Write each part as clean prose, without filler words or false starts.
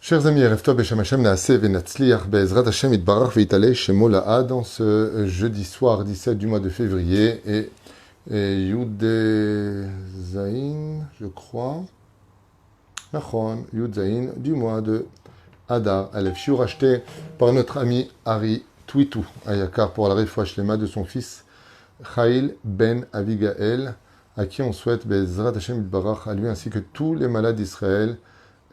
Chers amis, Erev Tov Beshem Hashem Naaseh Venatzliach Be'ezrat Hashem Itbarach Veitaleh Shemo La'ad en ce jeudi soir 17 du mois de février et Yud Zayin, je crois, Nachon, Yud Zayin du mois de Adar Aleph. Shiur acheté par notre ami Ari Twitou Ayakar pour la Refoua Shlema de son fils Chail Ben Avigael, à qui on souhaite Be'ezrat Hashem Itbarach, à lui ainsi que tous les malades d'Israël,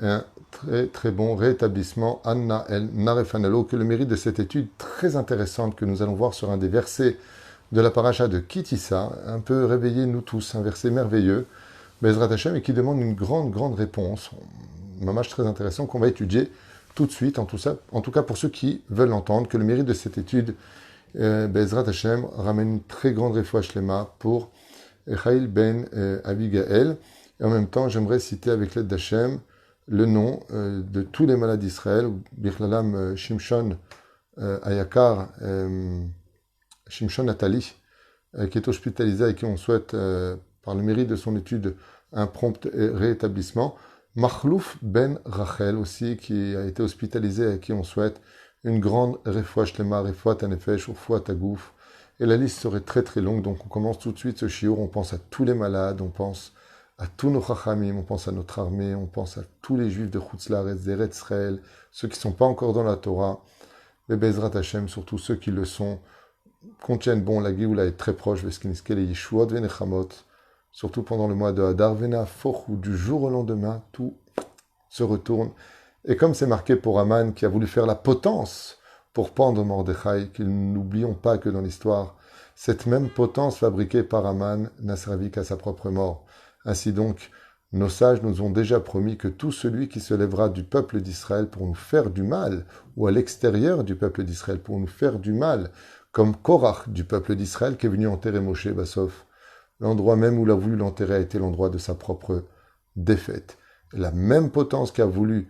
un très très bon rétablissement, Anna El Narefanalo, que le mérite de cette étude très intéressante que nous allons voir sur un des versets de la paracha de Kitissa, un peu réveiller nous tous, un verset merveilleux, Bezrat Hashem, et qui demande une grande réponse, un message très intéressant qu'on va étudier tout de suite, en tout cas pour ceux qui veulent l'entendre, que le mérite de cette étude, Bezrat Hashem, ramène une très grande refoua shlema pour Chail Ben Abigael, et en même temps j'aimerais citer avec l'aide d'Hashem le nom de tous les malades d'Israël, Birlalam Shimshon Ayakar, Shimshon Natali, qui est hospitalisé et qui on souhaite, par le mérite de son étude, un prompt rétablissement. Machlouf Ben Rachel aussi, qui a été hospitalisé et à qui on souhaite une grande refoua shlema, refoua tanefesh, refoua tagouf. Et la liste serait très très longue, donc on commence tout de suite ce shiur, on pense à tous les malades, on pense à tous nos chachamim, on pense à notre armée, on pense à tous les juifs de Chutzlaretz, d'Eretz Israël, ceux qui ne sont pas encore dans la Torah, les Bezrat Hashem, surtout ceux qui le sont, qu'on tienne bon, la Géoula est très proche, Veskinske, les Yeshuot, Venechamot, surtout pendant le mois de Hadar, Vena, Foch, où du jour au lendemain, tout se retourne. Et comme c'est marqué pour Aman, qui a voulu faire la potence pour pendre Mordechai, qu'ils n'oublions pas que dans l'histoire, cette même potence fabriquée par Aman n'a servi qu'à sa propre mort. Ainsi donc, nos sages nous ont déjà promis que tout celui qui se lèvera du peuple d'Israël pour nous faire du mal, ou à l'extérieur du peuple d'Israël pour nous faire du mal, comme Korach du peuple d'Israël qui est venu enterrer Moshe Bassov, l'endroit même où il a voulu l'enterrer a été l'endroit de sa propre défaite. Et la même potence qu'a voulu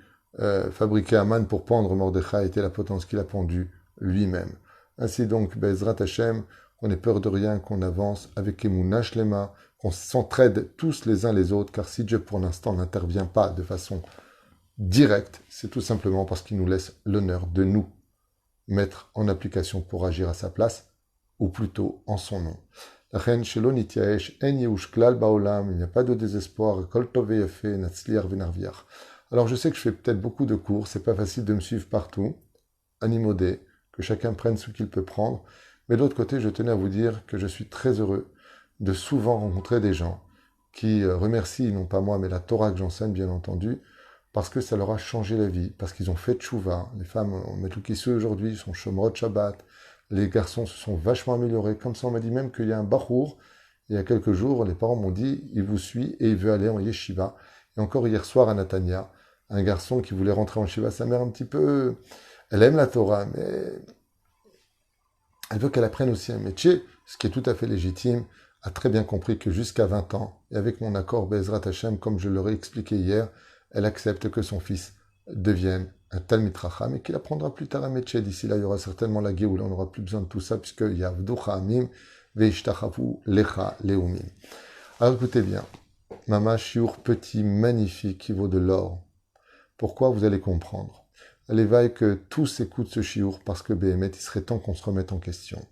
fabriquer Aman pour pendre Mordechai a été la potence qu'il a pendue lui-même. Ainsi donc, Bezrat Hashem, qu'on n'ait peur de rien, qu'on avance avec Emunah Shlema, qu'on s'entraide tous les uns les autres, car si Dieu pour l'instant n'intervient pas de façon directe, c'est tout simplement parce qu'il nous laisse l'honneur de nous mettre en application pour agir à sa place, ou plutôt en son nom. Il n'y a pas de désespoir. Alors je sais que je fais peut-être beaucoup de cours, c'est pas facile de me suivre partout, animodé, que chacun prenne ce qu'il peut prendre, mais de l'autre côté, je tenais à vous dire que je suis très heureux de souvent rencontrer des gens qui remercient, non pas moi, mais la Torah que j'enseigne, bien entendu, parce que ça leur a changé la vie, parce qu'ils ont fait tchouva. Les femmes, on met tout qui se aujourd'hui, sont shomrot Shabbat, les garçons se sont vachement améliorés. Comme ça, on m'a dit même qu'il y a un bachour, il y a quelques jours, les parents m'ont dit, il vous suit et il veut aller en yeshiva. Et encore hier soir à Natania, un garçon qui voulait rentrer en yeshiva, sa mère un petit peu, elle aime la Torah, mais elle veut qu'elle apprenne aussi un métier, ce qui est tout à fait légitime, a très bien compris que jusqu'à 20 ans, et avec mon accord Bezrat Hashem, comme je leur ai expliqué hier, elle accepte que son fils devienne un Talmid Chacham et qu'il apprendra plus tard un métier. D'ici là, il y aura certainement la Géoula, on n'aura plus besoin de tout ça, puisque Yavdu Cha'amim ve'ishtachavu lecha leumim. Alors écoutez bien, Mama Shiur petit, magnifique, qui vaut de l'or. Pourquoi vous allez comprendre. Allez, vaille que tous écoutent ce Shiur, parce que Béhémet, il serait temps qu'on se remette en question.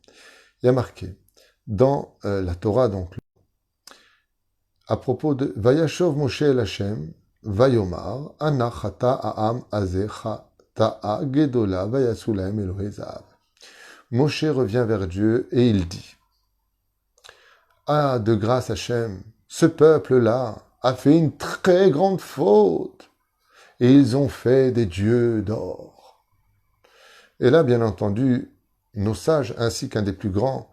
Il y a marqué, dans la Torah, donc, à propos de Vayashov Moshe el Hashem, Vayomar, Ana chata ha'am azeh chata'a gedola vayasulaim Elohei zahav. Moshe revient vers Dieu et il dit, ah, de grâce Hashem, ce peuple-là a fait une très grande faute et ils ont fait des dieux d'or. Et là, bien entendu, nos sages, ainsi qu'un des plus grands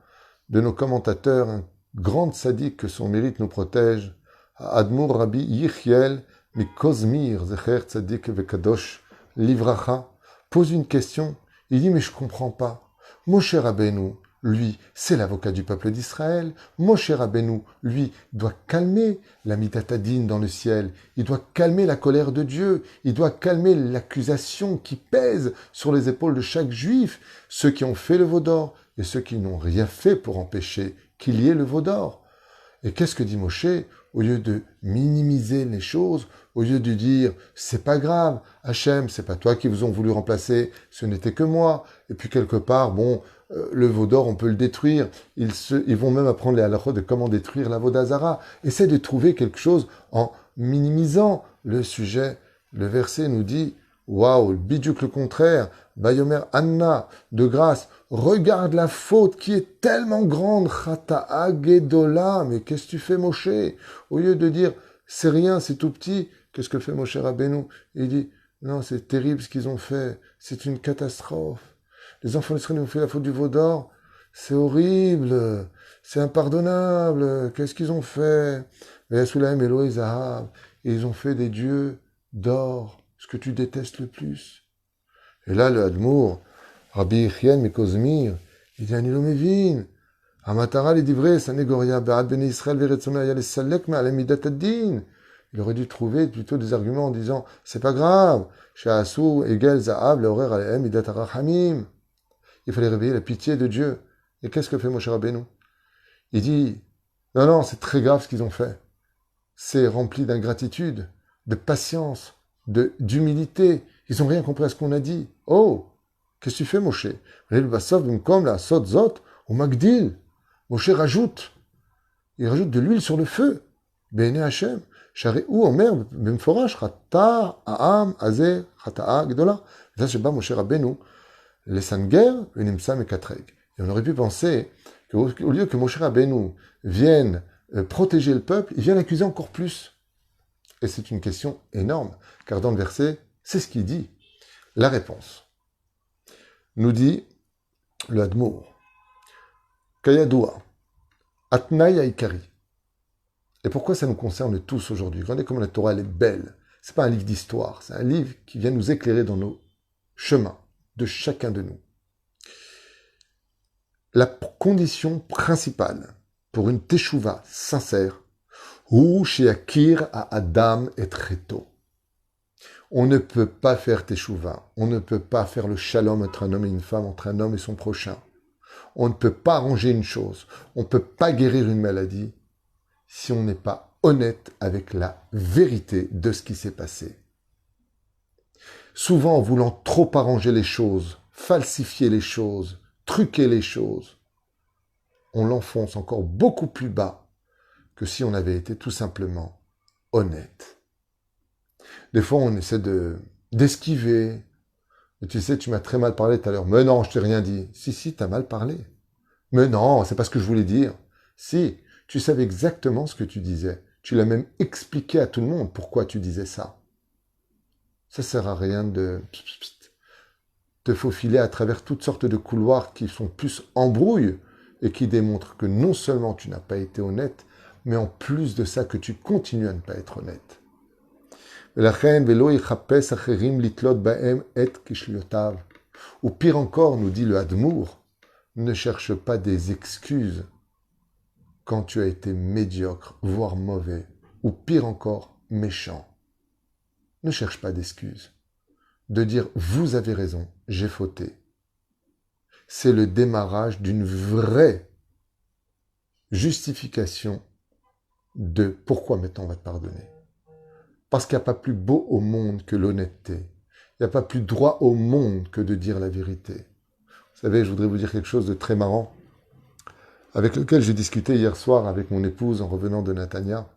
de nos commentateurs, un grand sadique que son mérite nous protège, Admour Rabbi Yichiel Mikozmir Zecher Tzadik Vekadosh Livracha, pose une question. Il dit, mais je comprends pas. Moshe Rabbeinu, lui, c'est l'avocat du peuple d'Israël. Moshe Rabbeinu, lui, doit calmer la mitatadine dans le ciel. Il doit calmer la colère de Dieu. Il doit calmer l'accusation qui pèse sur les épaules de chaque juif, ceux qui ont fait le veau d'or et ceux qui n'ont rien fait pour empêcher qu'il y ait le veau d'or. Et qu'est-ce que dit Moshe? Au lieu de minimiser les choses, au lieu de dire c'est pas grave, Hachem, c'est pas toi qui vous ont voulu remplacer, ce n'était que moi. Et puis quelque part, bon, le veau d'or, on peut le détruire. Ils vont même apprendre les halachot de comment détruire la Vodazara. Essaie de trouver quelque chose en minimisant le sujet. Le verset nous dit, waouh, bidjouk le contraire, Bayomer Anna, de grâce, regarde la faute qui est tellement grande, Chata'a Gedola, mais qu'est-ce que tu fais, Moshe? Au lieu de dire, c'est rien, c'est tout petit, qu'est-ce que fait Moshe Rabbeinu? Il dit, non, c'est terrible ce qu'ils ont fait, c'est une catastrophe. Les enfants d'Israël ont fait la faute du veau d'or, c'est horrible, c'est impardonnable, qu'est-ce qu'ils ont fait? Ve'yasulahem Elohei Zahab, et ils ont fait des dieux d'or, ce que tu détestes le plus. Et là, le Hadmour, Rabbi Yechien Mikozmir, il dit, Anilo Mevin, Amatara les divrei, Sanegoria, Be'ad Bene Israël, Veretzona, Yale Salek, Me'alem Midat Ad-Din. Il aurait dû trouver plutôt des arguments en disant, c'est pas grave, She'asu, Egel, Zahab, Leorer, Alehem, Midat Arachamim. Il fallait réveiller la pitié de Dieu. Et qu'est-ce que fait Moshe Rabbeinu? Il dit, non, c'est très grave ce qu'ils ont fait. C'est rempli d'ingratitude, de patience, d'humilité. Ils n'ont rien compris à ce qu'on a dit. Oh, qu'est-ce que tu fais, Moshe? Comme la sot zot, au magdil. Moshe rajoute. Il rajoute de l'huile sur le feu. Béné Hachem. Share'u omer b'mforash chata ha'am azeh chata'a gdola. Ça, c'est pas Moshe Rabbeinu. Les sanger, unimsa mekatreg. Et on aurait pu penser qu'au lieu que Moshe Rabbeinu vienne protéger le peuple, il vient l'accuser encore plus. Et c'est une question énorme, car dans le verset, c'est ce qu'il dit. La réponse nous dit le Hadmour, Kayadoua, Atnaï Aikari. Et pourquoi ça nous concerne tous aujourd'hui? Regardez comme la Torah, elle est belle. C'est pas un livre d'histoire, c'est un livre qui vient nous éclairer dans nos chemins de chacun de nous. La condition principale pour une teshuva sincère, ou chez Akir à Adam et Treto. On ne peut pas faire teshuva, on ne peut pas faire le shalom entre un homme et une femme, entre un homme et son prochain. On ne peut pas arranger une chose, on ne peut pas guérir une maladie si on n'est pas honnête avec la vérité de ce qui s'est passé. Souvent, en voulant trop arranger les choses, falsifier les choses, truquer les choses, on l'enfonce encore beaucoup plus bas que si on avait été tout simplement honnête. Des fois, on essaie d'esquiver. Mais tu sais, tu m'as très mal parlé tout à l'heure. Mais non, je t'ai rien dit. Si, t'as mal parlé. Mais non, c'est pas ce que je voulais dire. Si, tu savais exactement ce que tu disais. Tu l'as même expliqué à tout le monde pourquoi tu disais ça. Ça sert à rien de te faufiler à travers toutes sortes de couloirs qui sont plus embrouilles et qui démontrent que non seulement tu n'as pas été honnête, mais en plus de ça, que tu continues à ne pas être honnête. Ou pire encore, nous dit le Hadmour, ne cherche pas des excuses quand tu as été médiocre, voire mauvais, ou pire encore, méchant. Ne cherche pas d'excuses. De dire « vous avez raison, j'ai fauté ». C'est le démarrage d'une vraie justification de pourquoi maintenant on va te pardonner. Parce qu'il n'y a pas plus beau au monde que l'honnêteté. Il n'y a pas plus droit au monde que de dire la vérité. Vous savez, je voudrais vous dire quelque chose de très marrant, avec lequel j'ai discuté hier soir avec mon épouse en revenant de Natania,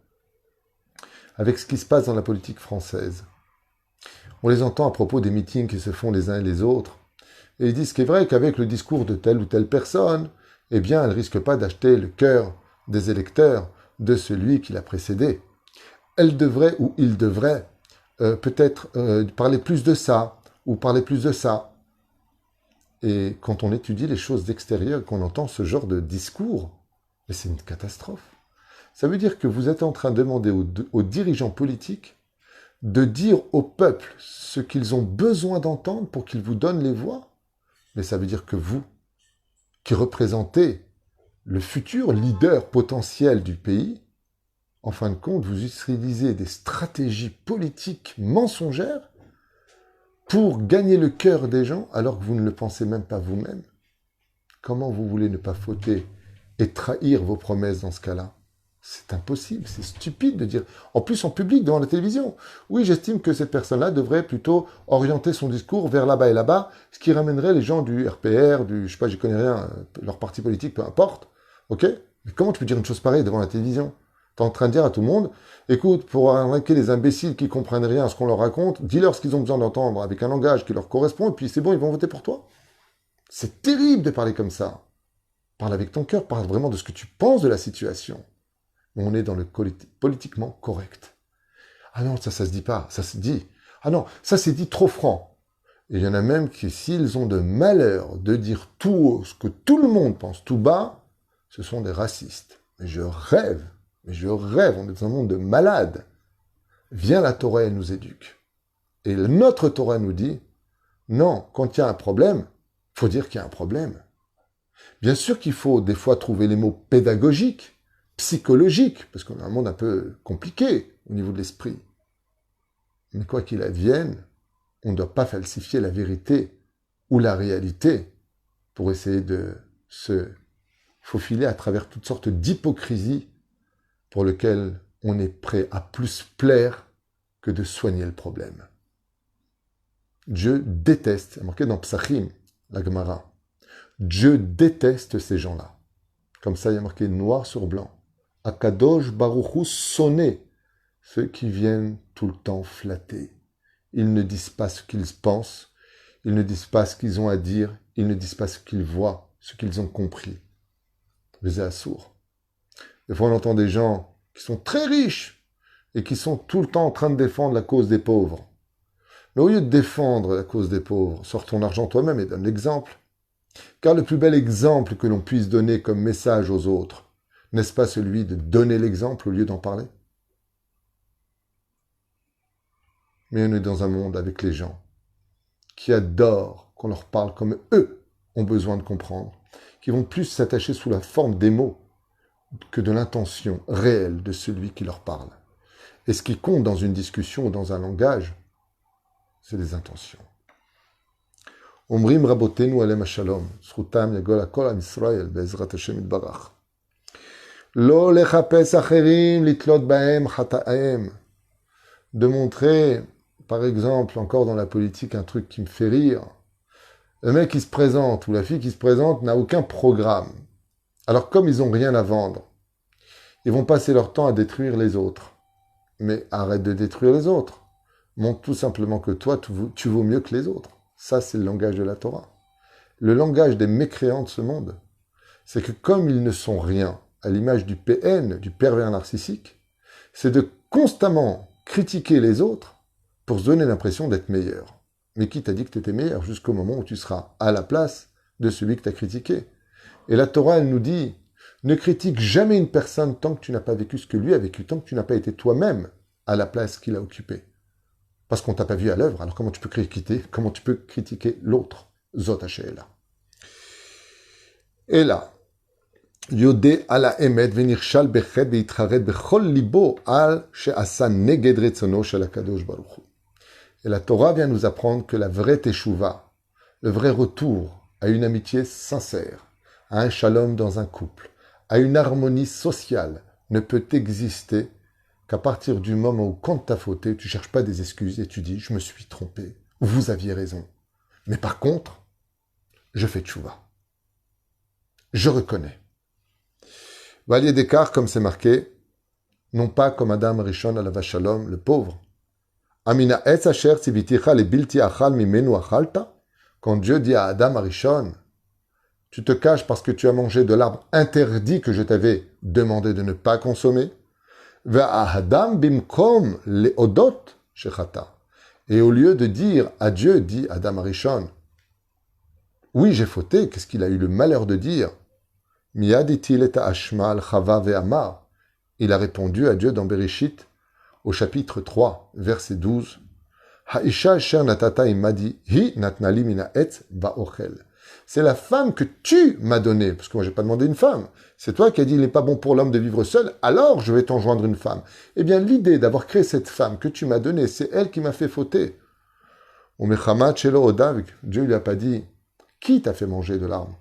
avec ce qui se passe dans la politique française. On les entend à propos des meetings qui se font les uns et les autres, et ils disent qu'il est vrai qu'avec le discours de telle ou telle personne, eh bien, elle ne risque pas d'acheter le cœur des électeurs de celui qui l'a précédé. Elle devrait ou il devrait peut-être parler plus de ça ou parler plus de ça. Et quand on étudie les choses d'extérieur, qu'on entend ce genre de discours, mais c'est une catastrophe. Ça veut dire que vous êtes en train de demander aux dirigeants politiques de dire au peuple ce qu'ils ont besoin d'entendre pour qu'ils vous donnent les voix. Mais ça veut dire que vous, qui représentez le futur leader potentiel du pays, en fin de compte, vous utilisez des stratégies politiques mensongères pour gagner le cœur des gens alors que vous ne le pensez même pas vous-même. Comment vous voulez ne pas fauter et trahir vos promesses dans ce cas-là? C'est impossible, c'est stupide de dire. En plus, en public, devant la télévision. Oui, j'estime que cette personne-là devrait plutôt orienter son discours vers là-bas et là-bas, ce qui ramènerait les gens du RPR, je sais pas, j'y connais rien, leur parti politique, peu importe. Ok? Mais comment tu peux dire une chose pareille devant la télévision? T'es en train de dire à tout le monde, écoute, pour arnaquer les imbéciles qui comprennent rien à ce qu'on leur raconte, dis-leur ce qu'ils ont besoin d'entendre avec un langage qui leur correspond, et puis c'est bon, ils vont voter pour toi. C'est terrible de parler comme ça. Parle avec ton cœur, parle vraiment de ce que tu penses de la situation. On est dans le politiquement correct. Ah non, ça se dit pas, ça se dit. Ah non, ça c'est dit trop franc. Et il y en a même qui, s'ils ont de malheur de dire tout haut ce que tout le monde pense tout bas, ce sont des racistes. Mais je rêve, on est dans un monde de malades. Viens la Torah, elle nous éduque. Et notre Torah nous dit, non, quand il y a un problème, il faut dire qu'il y a un problème. Bien sûr qu'il faut des fois trouver les mots pédagogiques, psychologiques, parce qu'on a un monde un peu compliqué au niveau de l'esprit. Mais quoi qu'il advienne, on ne doit pas falsifier la vérité ou la réalité pour essayer de se faufiler à travers toutes sortes d'hypocrisies pour lesquelles on est prêt à plus plaire que de soigner le problème. Dieu déteste, c'est marqué dans Psachim, la Gemara, Dieu déteste ces gens-là. Comme ça, il y a marqué noir sur blanc. Akadosh Baruch Hu sonné, ceux qui viennent tout le temps flatter. Ils ne disent pas ce qu'ils pensent, ils ne disent pas ce qu'ils ont à dire, ils ne disent pas ce qu'ils voient, ce qu'ils ont compris. Les assourds. Des fois, on entend des gens qui sont très riches et qui sont tout le temps en train de défendre la cause des pauvres. Mais au lieu de défendre la cause des pauvres, sors ton argent toi-même et donne l'exemple. Car le plus bel exemple que l'on puisse donner comme message aux autres, n'est-ce pas celui de donner l'exemple au lieu d'en parler? Mais on est dans un monde avec les gens qui adorent qu'on leur parle comme eux ont besoin de comprendre, qui vont plus s'attacher sous la forme des mots que de l'intention réelle de celui qui leur parle. Et ce qui compte dans une discussion ou dans un langage, c'est les intentions. Omrim rabotenu alem shalom, zchutam yagol hakol am Yisrael be'ezrat Hashem yitbarach. Lo lechapes acherim litlot bahem chataem. De montrer, par exemple, encore dans la politique, un truc qui me fait rire. Le mec qui se présente, ou la fille qui se présente, n'a aucun programme. Alors comme ils n'ont rien à vendre, ils vont passer leur temps à détruire les autres. Mais arrête de détruire les autres. Montre tout simplement que toi, tu vaux mieux que les autres. Ça, c'est le langage de la Torah. Le langage des mécréants de ce monde, c'est que comme ils ne sont rien, à l'image du PN, du pervers narcissique, c'est de constamment critiquer les autres pour se donner l'impression d'être meilleur. Mais qui t'a dit que tu étais meilleur jusqu'au moment où tu seras à la place de celui que tu as critiqué? Et la Torah, elle nous dit, ne critique jamais une personne tant que tu n'as pas vécu ce que lui a vécu, tant que tu n'as pas été toi-même à la place qu'il a occupée. Parce qu'on ne t'a pas vu à l'œuvre, alors comment tu peux critiquer l'autre? Zot Hashéla. Et là, Yodé ala emet venirshal bechet veitcharet bechol libo al she'asa neged retzono shel HaKadosh Baruch Hu. Et la Torah vient nous apprendre que la vraie teshuva, le vrai retour à une amitié sincère, à un shalom dans un couple, à une harmonie sociale, ne peut exister qu'à partir du moment où, quand t'as fauté, tu cherches pas des excuses et tu dis « je me suis trompé, vous aviez raison ». Mais par contre, je fais tchouva. Je reconnais. Valier d'écart, comme c'est marqué, non pas comme Adam Rishon alava shalom, le pauvre. Amina etz asher tziviticha le bilti achal mimenu achalta. Quand Dieu dit à Adam Rishon, tu te caches parce que tu as mangé de l'arbre interdit que je t'avais demandé de ne pas consommer. Ve'ahadam bimkom leodot shechata. Et au lieu de dire à Dieu, dit Adam Arishon, oui, j'ai fauté, qu'est-ce qu'il a eu le malheur de dire? Miyaditil et ashma al chava ve'amar. Il a répondu à Dieu dans Bereshit, au chapitre 3, verset 12. Ha'isha asher natata imadi hi natnali mina etz ba'ochel. C'est la femme que tu m'as donnée, parce que moi j'ai pas demandé une femme. C'est toi qui as dit il n'est pas bon pour l'homme de vivre seul, alors je vais t'enjoindre une femme. Eh bien l'idée d'avoir créé cette femme que tu m'as donnée, c'est elle qui m'a fait fauter. Dieu lui a pas dit qui t'a fait manger de l'arbre.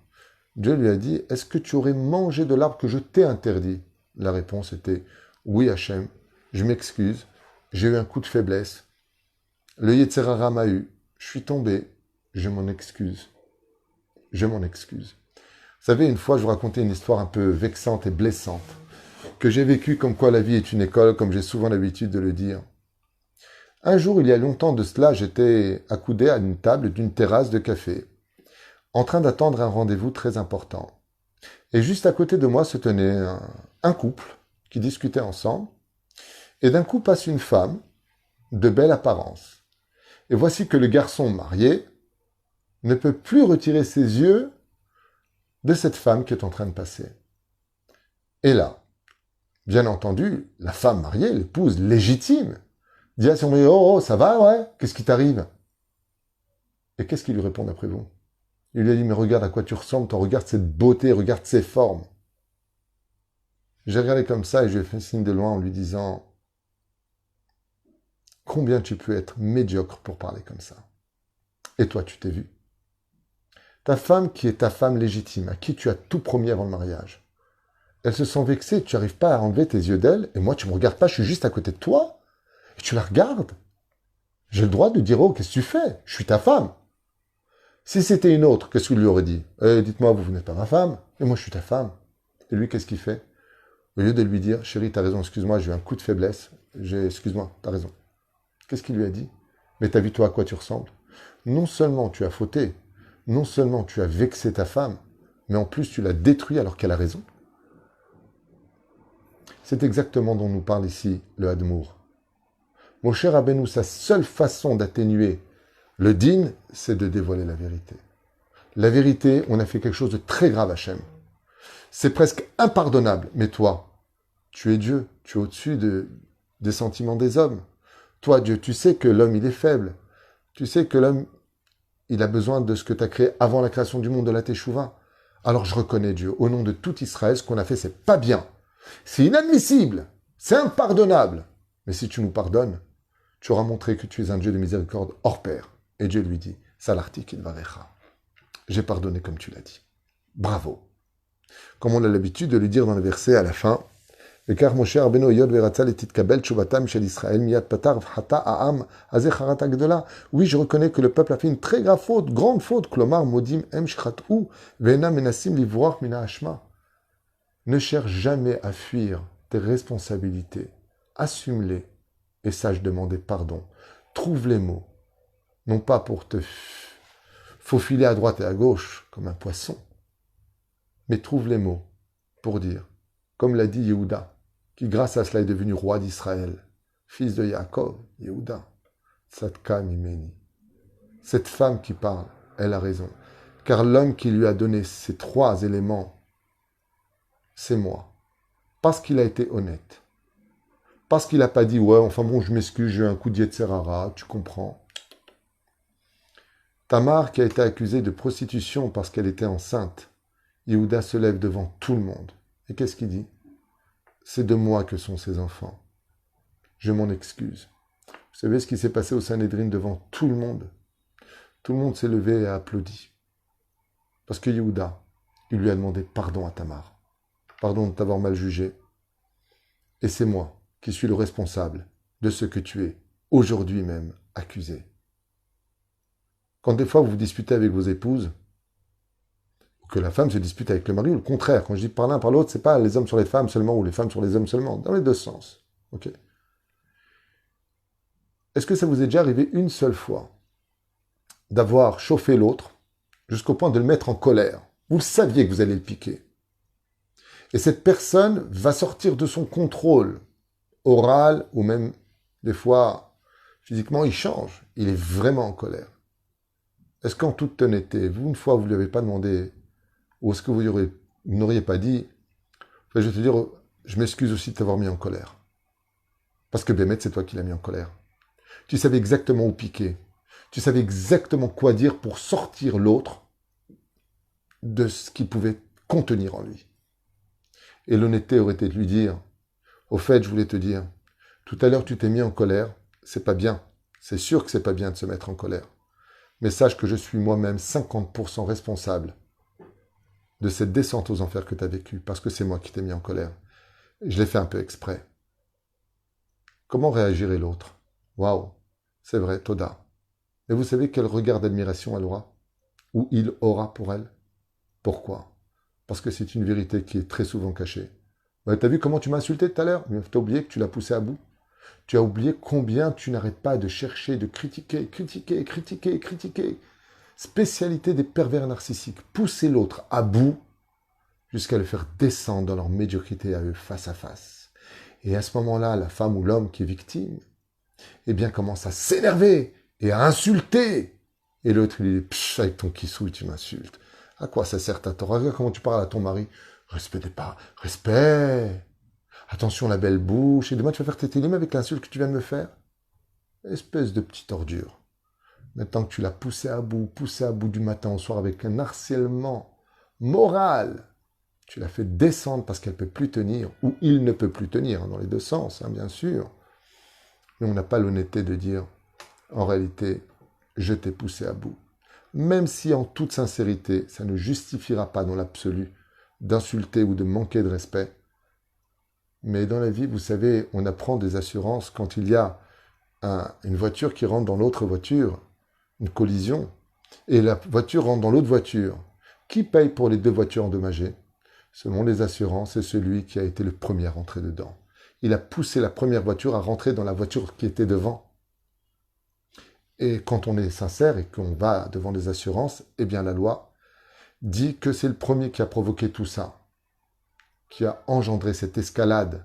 Dieu lui a dit est-ce que tu aurais mangé de l'arbre que je t'ai interdit? La réponse était oui Hachem, je m'excuse, j'ai eu un coup de faiblesse, le Yetzer Hara m'a eu, je suis tombé, je m'en excuse. Je m'en excuse. Vous savez, une fois, je vous racontais une histoire un peu vexante et blessante, que j'ai vécue comme quoi la vie est une école, comme j'ai souvent l'habitude de le dire. Un jour, il y a longtemps de cela, j'étais accoudé à une table d'une terrasse de café, en train d'attendre un rendez-vous très important. Et juste à côté de moi se tenait un couple qui discutait ensemble, et d'un coup passe une femme de belle apparence. Et voici que le garçon marié ne peut plus retirer ses yeux de cette femme qui est en train de passer. Et là, bien entendu, la femme mariée, l'épouse légitime, dit à son mari, oh, ça va, ouais, qu'est-ce qui t'arrive? Et qu'est-ce qu'il lui répond d'après vous? Il lui a dit, mais regarde à quoi tu ressembles, regarde cette beauté, regarde ces formes. J'ai regardé comme ça et je lui ai fait signe de loin en lui disant, combien tu peux être médiocre pour parler comme ça? Et toi, tu t'es vu? Ta femme qui est ta femme légitime, à qui tu as tout promis avant le mariage, elle se sent vexée, tu n'arrives pas à enlever tes yeux d'elle, et moi tu ne me regardes pas, je suis juste à côté de toi, et tu la regardes. J'ai le droit de dire, oh, qu'est-ce que tu fais? Je suis ta femme. Si c'était une autre, qu'est-ce qu'il lui aurait dit? Dites-moi, vous n'êtes pas ma femme, et moi je suis ta femme. Et lui, qu'est-ce qu'il fait? Au lieu de lui dire, chérie, t'as raison, excuse-moi, j'ai eu un coup de faiblesse, excuse-moi, t'as raison. Qu'est-ce qu'il lui a dit? Mais t'as vu toi à quoi tu ressembles? Non seulement tu as fauté, non seulement tu as vexé ta femme, mais en plus tu l'as détruit alors qu'elle a raison. C'est exactement dont nous parle ici le Hadmour. Mon cher Rabbeinu, sa seule façon d'atténuer le din, c'est de dévoiler la vérité. La vérité, on a fait quelque chose de très grave, Hachem. C'est presque impardonnable, mais toi, tu es Dieu, tu es au-dessus des sentiments des hommes. Toi, Dieu, tu sais que l'homme, il est faible. Tu sais que l'homme, il a besoin de ce que tu as créé avant la création du monde, de la Teshuvah. Alors je reconnais, Dieu, au nom de tout Israël, ce qu'on a fait, c'est pas bien. C'est inadmissible. C'est impardonnable. Mais si tu nous pardonnes, tu auras montré que tu es un Dieu de miséricorde hors pair. Et Dieu lui dit, Salarti Kidvarecha. J'ai pardonné comme tu l'as dit. Bravo. Comme on a l'habitude de lui dire dans le verset à la fin, car Moshe Rabbeinu Yod Veratzal et Titkabel Tshuvatam Shel Israël Miyad Patar Vhata Aam Azecharata Gdola. Oui, je reconnais que le peuple a fait une très grave faute, grande faute. Klomar Modim Em Shchat'u Ve'ena Menassim Livrach Mina Hashma. Ne cherche jamais à fuir tes responsabilités. Assume-les et sache demander pardon. Trouve les mots, non pas pour te faufiler à droite et à gauche comme un poisson, mais trouve les mots pour dire, comme l'a dit Yehuda, qui grâce à cela est devenu roi d'Israël, fils de Yaakov, Yehuda, Tzadka Mimeni. Cette femme qui parle, elle a raison, car l'homme qui lui a donné ces trois éléments, c'est moi, parce qu'il a été honnête, parce qu'il n'a pas dit, ouais, enfin bon, je m'excuse, j'ai eu un coup de Yetzer Hara, tu comprends. Tamar, qui a été accusée de prostitution parce qu'elle était enceinte, Yehuda se lève devant tout le monde. Et qu'est-ce qu'il dit? C'est de moi que sont ces enfants. Je m'en excuse. Vous savez ce qui s'est passé au Sanhédrin devant tout le monde? Tout le monde s'est levé et a applaudi. Parce que Yehuda, il lui a demandé pardon à Tamar. Pardon de t'avoir mal jugé. Et c'est moi qui suis le responsable de ce que tu es, aujourd'hui même, accusé. Quand des fois vous vous disputez avec vos épouses, ou que la femme se dispute avec le mari, ou le contraire, quand je dis par l'un par l'autre, c'est pas les hommes sur les femmes seulement, ou les femmes sur les hommes seulement, dans les deux sens. Ok? Est-ce que ça vous est déjà arrivé une seule fois d'avoir chauffé l'autre jusqu'au point de le mettre en colère? Vous saviez que vous allez le piquer. Et cette personne va sortir de son contrôle oral, ou même des fois physiquement, il change. Il est vraiment en colère. Est-ce qu'en toute honnêteté, vous, une fois, vous ne lui avez pas demandé, ou est-ce que vous n'auriez pas dit, je vais te dire, je m'excuse aussi de t'avoir mis en colère. Parce que Bémet, c'est toi qui l'as mis en colère. Tu savais exactement où piquer. Tu savais exactement quoi dire pour sortir l'autre de ce qu'il pouvait contenir en lui. Et l'honnêteté aurait été de lui dire, au fait, je voulais te dire, tout à l'heure tu t'es mis en colère, c'est pas bien. C'est sûr que c'est pas bien de se mettre en colère. Mais sache que je suis moi-même 50% responsable de cette descente aux enfers que tu as vécue, parce que c'est moi qui t'ai mis en colère. Je l'ai fait un peu exprès. Comment réagirait l'autre? Waouh, c'est vrai, Toda. Et vous savez quel regard d'admiration elle aura? Ou il aura pour elle? Pourquoi? Parce que c'est une vérité qui est très souvent cachée. Bah, t'as vu comment tu m'as insulté tout à l'heure? Mais t'as oublié que tu l'as poussé à bout. Tu as oublié combien tu n'arrêtes pas de chercher, de critiquer, critiquer, critiquer, critiquer. Spécialité des pervers narcissiques. Pousser l'autre à bout jusqu'à le faire descendre dans leur médiocrité à eux face à face. Et à ce moment-là, la femme ou l'homme qui est victime, eh bien, commence à s'énerver et à insulter. Et l'autre, il dit, psh, avec ton kissouille, tu m'insultes. À quoi ça sert ta Torah? Regarde comment tu parles à ton mari. Respect des pas. Respect. Attention, la belle bouche. Et demain, tu vas faire tes télim avec l'insulte que tu viens de me faire. Espèce de petite ordure. Maintenant que tu l'as poussé à bout du matin au soir avec un harcèlement moral, tu l'as fait descendre parce qu'elle ne peut plus tenir, ou il ne peut plus tenir, dans les deux sens, hein, bien sûr. Mais on n'a pas l'honnêteté de dire, en réalité, je t'ai poussé à bout. Même si en toute sincérité, ça ne justifiera pas dans l'absolu d'insulter ou de manquer de respect. Mais dans la vie, vous savez, on apprend des assurances quand il y a une voiture qui rentre dans l'autre voiture, une collision, et la voiture rentre dans l'autre voiture. Qui paye pour les deux voitures endommagées? Selon les assurances, c'est celui qui a été le premier à rentrer dedans. Il a poussé la première voiture à rentrer dans la voiture qui était devant. Et quand on est sincère et qu'on va devant les assurances, eh bien la loi dit que c'est le premier qui a provoqué tout ça, qui a engendré cette escalade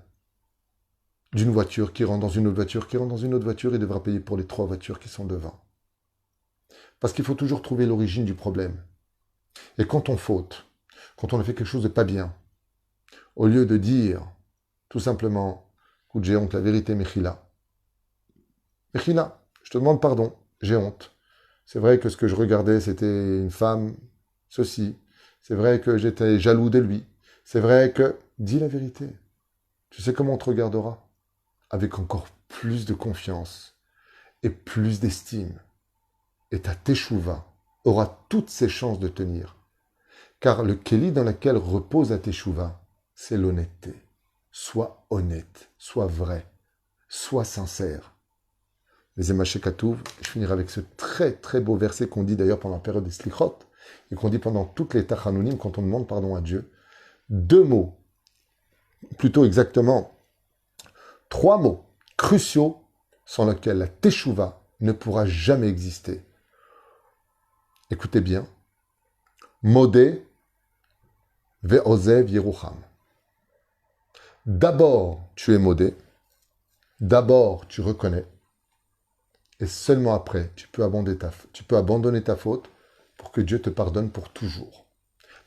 d'une voiture qui rentre dans une autre voiture, qui rentre dans une autre voiture et devra payer pour les trois voitures qui sont devant. Parce qu'il faut toujours trouver l'origine du problème. Et quand on faute, quand on a fait quelque chose de pas bien, au lieu de dire tout simplement, écoute, j'ai honte, la vérité, Mechila. Mechila, je te demande pardon, j'ai honte. C'est vrai que ce que je regardais, c'était une femme, ceci. C'est vrai que j'étais jaloux de lui. C'est vrai que... Dis la vérité. Tu sais comment on te regardera? Avec encore plus de confiance et plus d'estime. Et ta teshuva aura toutes ses chances de tenir. Car le keli dans lequel repose la teshuva, c'est l'honnêteté. Sois honnête, sois vrai, sois sincère. Les Emaché Katouv, je finirai avec ce très très beau verset qu'on dit d'ailleurs pendant la période des Slichot, et qu'on dit pendant toutes les Tachanounim quand on demande pardon à Dieu. Deux mots, plutôt exactement trois mots cruciaux sans lesquels la Teshuvah ne pourra jamais exister. Écoutez bien. Modé ve'ozev yerucham. D'abord, tu es modé. D'abord, tu reconnais. Et seulement après, tu peux abandonner ta faute pour que Dieu te pardonne pour toujours.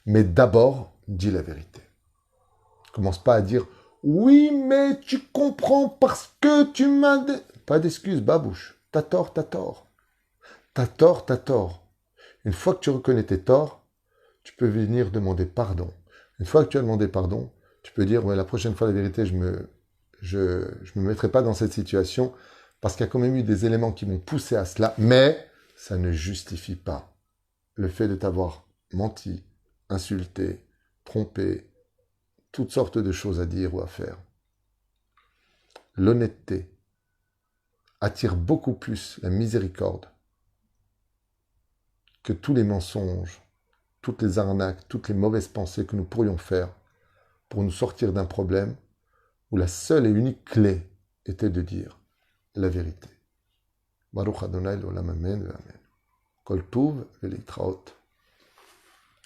Mais d'abord, dis la vérité. Commence pas à dire « Oui, mais tu comprends parce que tu m'as... » Pas d'excuse, babouche. T'as tort, t'as tort. T'as tort, t'as tort. Une fois que tu reconnais tes torts, tu peux venir demander pardon. Une fois que tu as demandé pardon, tu peux dire « Ouais, la prochaine fois, la vérité, je me mettrai pas dans cette situation parce qu'il y a quand même eu des éléments qui m'ont poussé à cela, mais ça ne justifie pas le fait de t'avoir menti, insulté, trompé, toutes sortes de choses à dire ou à faire. L'honnêteté attire beaucoup plus la miséricorde que tous les mensonges, toutes les arnaques, toutes les mauvaises pensées que nous pourrions faire pour nous sortir d'un problème où la seule et unique clé était de dire la vérité. Baruch Adonai l'olam amen. Kol tuv v'leitraot.